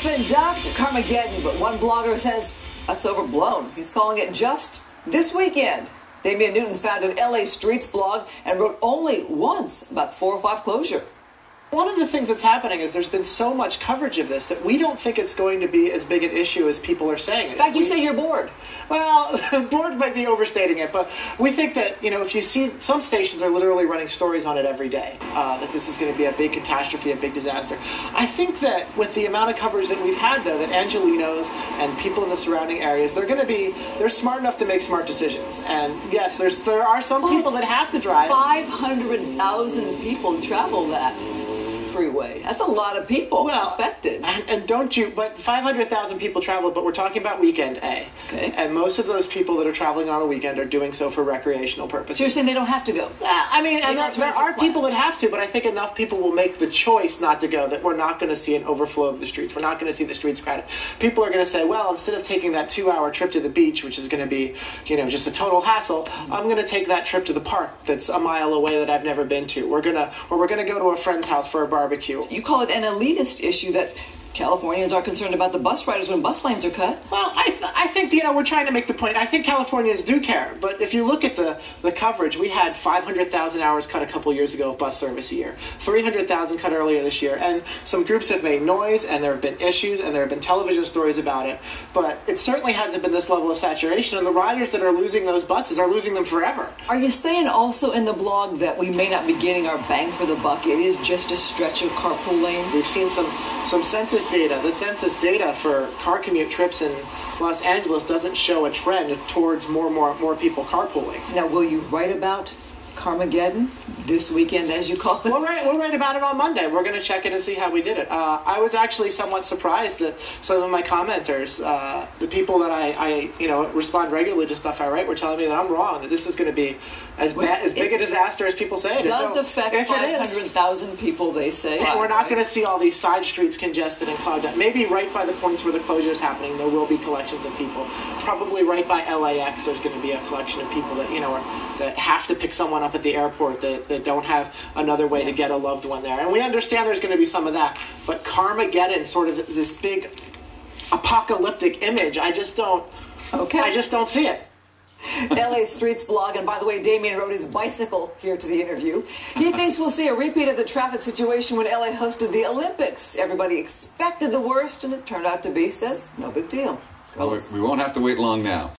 It's been dubbed Carmageddon, but one blogger says that's overblown. He's calling it just this weekend. Damien Newton founded LA Streetsblog and wrote only once about 405 closure. One of the things that's happening is there's been so much coverage of this that we don't think it's going to be as big an issue as people are saying. In fact, you say you're bored. Well, bored might be overstating it, but we think that, if you see, some stations are literally running stories on it every day, that this is going to be a big catastrophe, a big disaster. I think that with the amount of coverage that we've had, though, that Angelenos and people in the surrounding areas, they're smart enough to make smart decisions. And yes, there are some people that have to drive. 500,000 people travel that freeway. That's a lot of people affected. And don't you, but 500,000 people travel, but we're talking about weekend A. Okay. And most of those people that are traveling on a weekend are doing so for recreational purposes. So you're saying they don't have to go? There are people that have to, but I think enough people will make the choice not to go that we're not going to see an overflow of the streets. We're not going to see the streets crowded. People are going to say, well, instead of taking that 2-hour trip to the beach, which is going to be, just a total hassle, I'm going to take that trip to the park that's a mile away that I've never been to. We're going to go to a friend's house for a barbecue. You call it an elitist issue that Californians are concerned about the bus riders when bus lanes are cut. Well, I think, we're trying to make the point. I think Californians do care, but if you look at the coverage, we had 500,000 hours cut a couple years ago of bus service a year, 300,000 cut earlier this year, and some groups have made noise, and there have been issues, and there have been television stories about it, but it certainly hasn't been this level of saturation, and the riders that are losing those buses are losing them forever. Are you saying also in the blog that we may not be getting our bang for the buck? It is just a stretch of carpool lane? We've seen some census data. The census data for car commute trips in Los Angeles doesn't show a trend towards more people carpooling. Now, will you write about Carmageddon this weekend, as you call it? We'll write about it on Monday. We're going to check it and see how we did it. I was actually somewhat surprised that some of my commenters, the people that I respond regularly to stuff I write, were telling me that I'm wrong, that this is going to be as big a disaster as people say it is. It does affect 500,000 people, they say. And we're not going to see all these side streets congested and clogged up. Maybe right by the points where the closure is happening, there will be collections of people. Probably right by LAX, there's going to be a collection of people that that have to pick someone up at the airport, that don't have another way to get a loved one there. And we understand there's going to be some of that. But Carmageddon, sort of this big apocalyptic image, I just don't see it. LA Streetsblog, and by the way, Damien rode his bicycle here to the interview. He thinks we'll see a repeat of the traffic situation when LA hosted the Olympics. Everybody expected the worst, and it turned out to be, says, no big deal. Well, we won't have to wait long now.